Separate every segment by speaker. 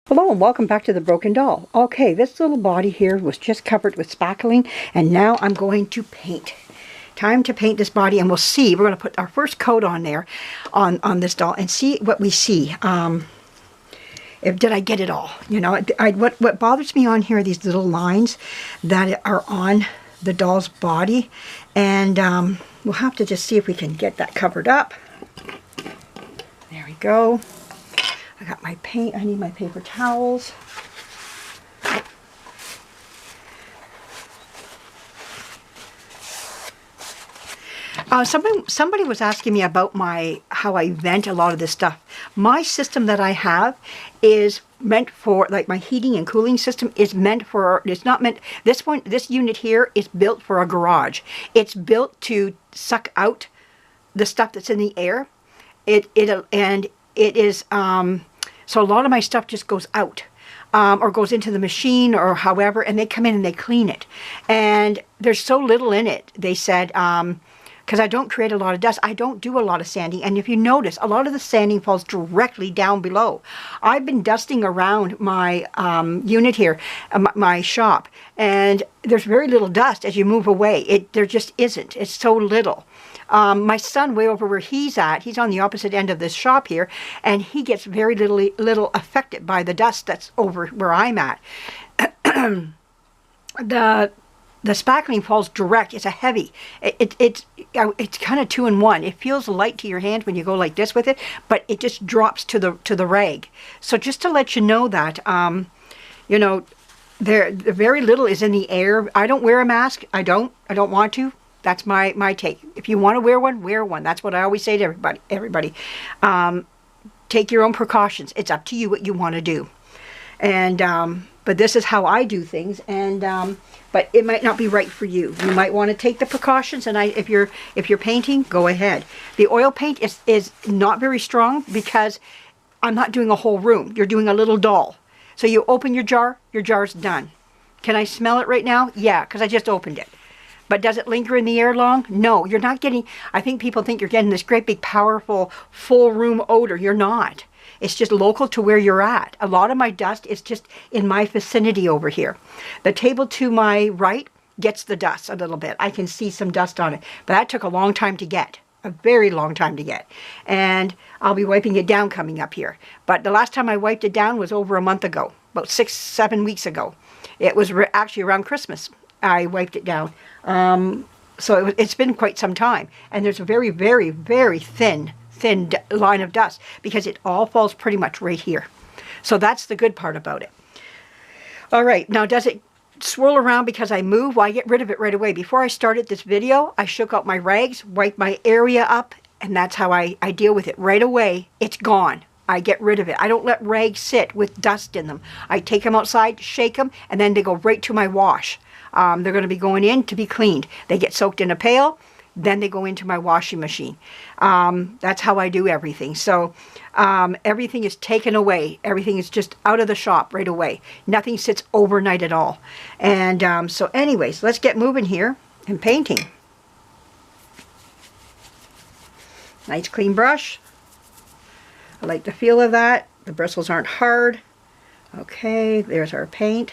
Speaker 1: Hello and welcome back to the Broken Doll. Okay, this little body here was just covered with spackling, and now I'm going to paint. Time to paint this body, and we'll see. We're going to put our first coat on there, on this doll, and see what we see. Did I get it all? You know, what bothers me on here are these little lines that are on the doll's body, and we'll have to just see if we can get that covered up. There we go. I got my paint. I need my paper towels. Somebody was asking me about how I vent a lot of this stuff. My system that I have is meant for, like, my heating and cooling system is meant for, it's not meant, this unit here is built for a garage. It's built to suck out the stuff that's in the air. So a lot of my stuff just goes out, or goes into the machine or however, and they come in and they clean it. And there's so little in it, they said, because I don't create a lot of dust. I don't do a lot of sanding. And if you notice, a lot of the sanding falls directly down below. I've been dusting around my unit here, my shop, and there's very little dust as you move away. There just isn't. It's so little. My son, way over where he's at, he's on the opposite end of this shop here, and he gets very little affected by the dust that's over where I'm at. The spackling falls direct. It's a heavy. It's kind of 2-in-1. It feels light to your hand when you go like this with it, but it just drops to the rag. So just to let you know that, you know, very little is in the air. I don't wear a mask. I don't want to. That's my take. If you want to wear one, wear one. That's what I always say to everybody. Take your own precautions. It's up to you what you want to do. And but this is how I do things. And but it might not be right for you. You might want to take the precautions. And if you're painting, go ahead. The oil paint is not very strong because I'm not doing a whole room. You're doing a little doll. So you open your jar's done. Can I smell it right now? Yeah, because I just opened it. But does it linger in the air long? No, you're not getting, I think people think you're getting this great big powerful full room odor. You're not. It's just local to where you're at. A lot of my dust is just in my vicinity over here. The table to my right gets the dust a little bit. I can see some dust on it, but that took a long time to get. A very long time to get. And I'll be wiping it down coming up here. But the last time I wiped it down was over a month ago, about 6-7 weeks ago. It was actually around Christmas. I wiped it down. So it's been quite some time. And there's a very, very, very thin line of dust because it all falls pretty much right here. So that's the good part about it. All right, now does it swirl around because I move? Well, I get rid of it right away. Before I started this video, I shook out my rags, wiped my area up, and that's how I deal with it. Right away, it's gone. I get rid of it. I don't let rags sit with dust in them. I take them outside, shake them, and then they go right to my wash. They're going to be going in to be cleaned. They get soaked in a pail, then they go into my washing machine. That's how I do everything. So everything is taken away. Everything is just out of the shop right away. Nothing sits overnight at all. And so anyways, let's get moving here and painting. Nice clean brush. I like the feel of that. The bristles aren't hard. Okay, there's our paint.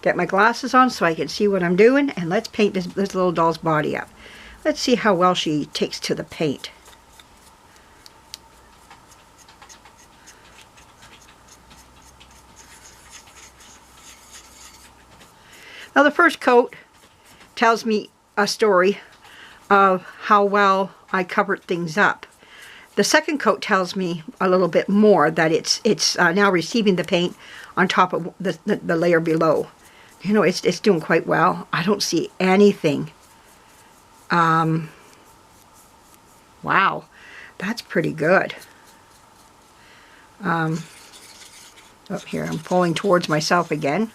Speaker 1: Get my glasses on so I can see what I'm doing, and let's paint this little doll's body up. Let's see how well she takes to the paint. Now the first coat tells me a story of how well I covered things up. The second coat tells me a little bit more, that it's now receiving the paint on top of the layer below. You know, it's doing quite well. I don't see anything. Wow, that's pretty good. Oh, here, I'm pulling towards myself again.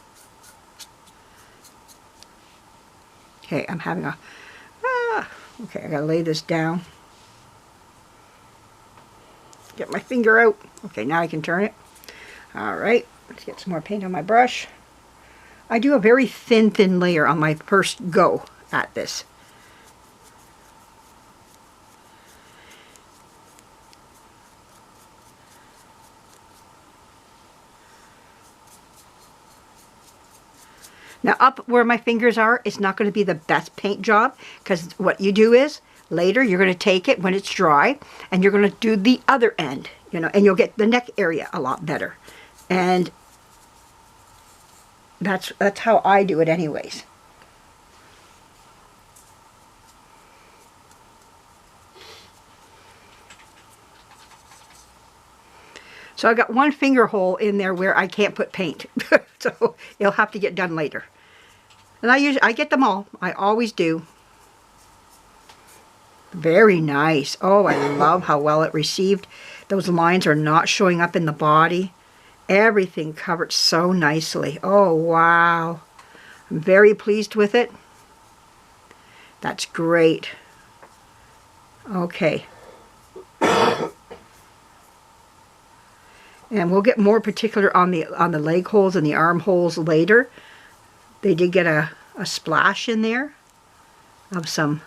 Speaker 1: Okay, I'm having a... okay, I gotta lay this down. Get my finger out. Okay, now I can turn it. All right, let's get some more paint on my brush. I do a very thin layer on my first go at this. Now up where my fingers are, it's not going to be the best paint job, because what you do is later you're going to take it when it's dry and you're going to do the other end, you know, and you'll get the neck area a lot better. And that's how I do it anyways. So I got one finger hole in there where I can't put paint. So it'll have to get done later. And I get them all. I always do. Very nice. Oh, I love how well it received. Those lines are not showing up in the body. Everything covered so nicely. Oh, wow. I'm very pleased with it. That's great. Okay. And we'll get more particular on the leg holes and the arm holes later. They did get a splash in there of some.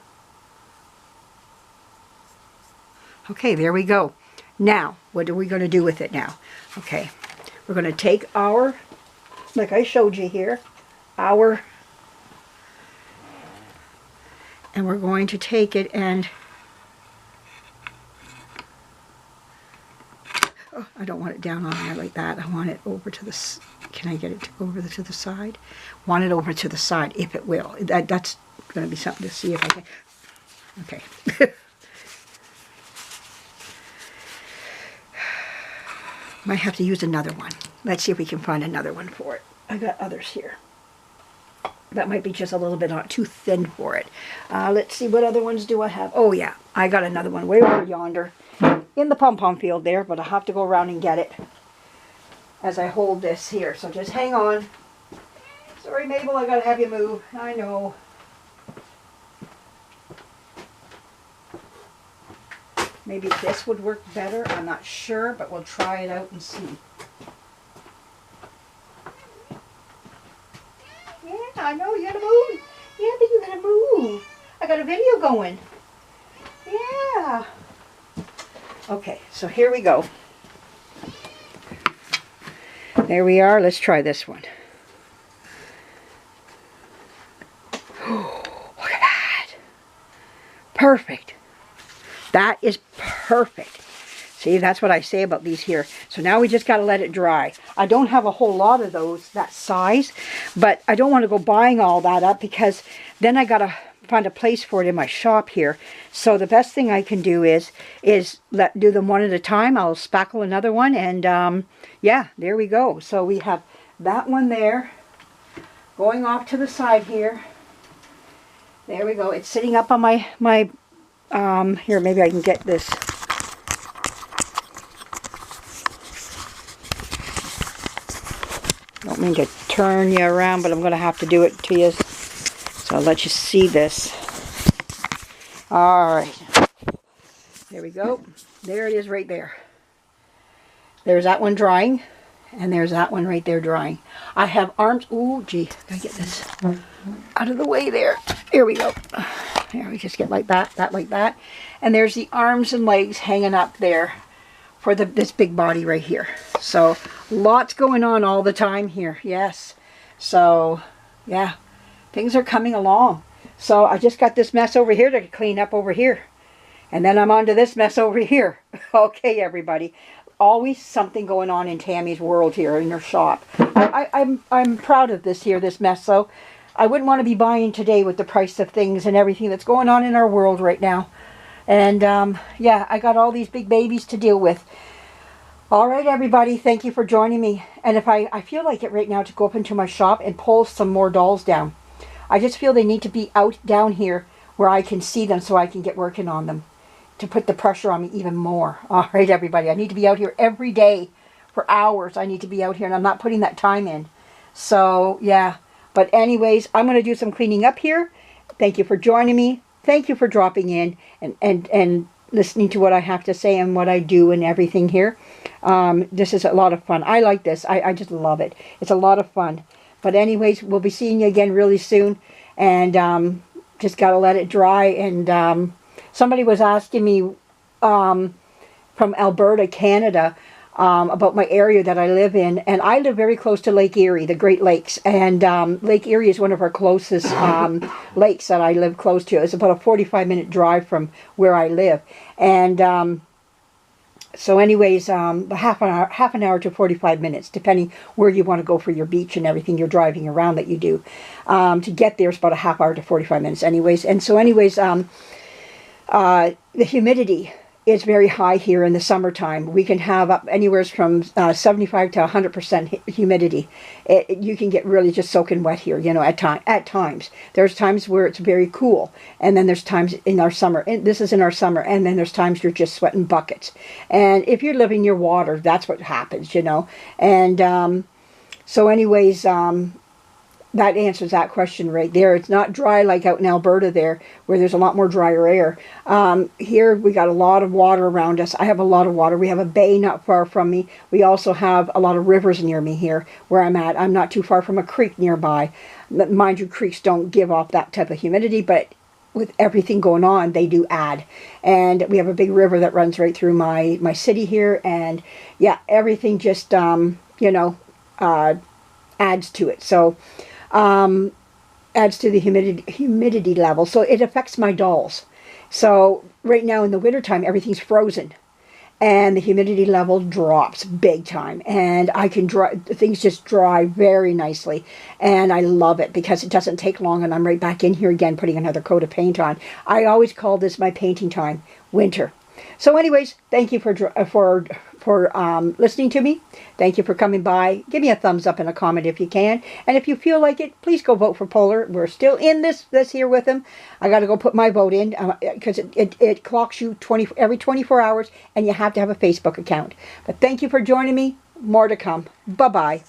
Speaker 1: Okay, there we go. Now, what are we going to do with it now? Okay, we're going to take our, like I showed you here, and we're going to take it and, oh, I don't want it down on there like that. I want it over to the, can I get it over to the side? Want it over to the side, if it will. That's going to be something to see if I can. Okay. Might have to use another one. Let's see if we can find another one for it. I got others here. That might be just a little bit too thin for it. Let's see, what other ones do I have? Oh yeah, I got another one way over yonder in the pom-pom field there, but I'll have to go around and get it as I hold this here. So just hang on. Sorry, Mabel, I gotta have you move. I know. Maybe this would work better. I'm not sure, but we'll try it out and see. Yeah, I know, you gotta move. Yeah, but you gotta move. I got a video going. Yeah. Okay, so here we go. There we are. Let's try this one. Look at that. Perfect. That is perfect. See, that's what I say about these here. So now we just got to let it dry. I don't have a whole lot of those that size, but I don't want to go buying all that up, because then I got to find a place for it in my shop here. So the best thing I can do is do them one at a time. I'll spackle another one, and yeah, there we go. So we have that one there going off to the side here. There we go. It's sitting up on my here, maybe I can get this. Don't mean to turn you around, but I'm going to have to do it to you. So I'll let you see this. Alright. There we go. There it is right there. There's that one drying. And there's that one right there drying. I have arms. Ooh, gee. Gotta get this out of the way there. Here we go. There, we just get like that, like that. And there's the arms and legs hanging up there for this big body right here. So, lots going on all the time here. Yes. So, yeah. Things are coming along. So, I just got this mess over here to clean up over here. And then I'm on to this mess over here. Okay, everybody. Always something going on in Tammy's world here in her shop. I'm proud of this here, this mess. So I wouldn't want to be buying today with the price of things and everything that's going on in our world right now. And yeah, I got all these big babies to deal with. All right, everybody, thank you for joining me. And if I feel like it right now to go up into my shop and pull some more dolls down. I just feel they need to be out down here where I can see them so I can get working on them, to put the pressure on me even more. All right, everybody. I need to be out here every day for hours. I need to be out here, and I'm not putting that time in. So, yeah. But anyways, I'm going to do some cleaning up here. Thank you for joining me. Thank you for dropping in and listening to what I have to say and what I do and everything here. This is a lot of fun. I like this. I just love it. It's a lot of fun. But anyways, we'll be seeing you again really soon. And just got to let it dry. And somebody was asking me from Alberta, Canada, about my area that I live in. And I live very close to Lake Erie, the Great Lakes. And Lake Erie is one of our closest lakes that I live close to. It's about a 45-minute drive from where I live. And so anyways, half an hour to 45 minutes, depending where you want to go for your beach and everything you're driving around that you do. To get there is about a half hour to 45 minutes anyways. And so anyways, the humidity is very high here in the summertime. We can have up anywhere from 75 to 100% humidity. You can get really just soaking wet here, you know, at times. There's times where it's very cool, and then there's times in our summer, and this is in our summer, and then there's times you're just sweating buckets. And if you're living near water, that's what happens, you know. And so anyways, that answers that question right there. It's not dry like out in Alberta there, where there's a lot more drier air. Here we got a lot of water around us. I have a lot of water. We have a bay not far from me. We also have a lot of rivers near me here where I'm at. I'm not too far from a creek nearby. Mind you, creeks don't give off that type of humidity, but with everything going on, they do add. And we have a big river that runs right through my city here. And yeah, everything just, you know, adds to it. So adds to the humidity level. So it affects my dolls. So right now in the wintertime, everything's frozen. And the humidity level drops big time. And I can dry, things just dry very nicely. And I love it because it doesn't take long and I'm right back in here again putting another coat of paint on. I always call this my painting time, winter. So anyways, thank you for listening to me. Thank you for coming by. Give me a thumbs up and a comment if you can. And if you feel like it, please go vote for Polar. We're still in this here with him. I got to go put my vote in because it clocks you every 24 hours and you have to have a Facebook account. But thank you for joining me. More to come. Bye-bye.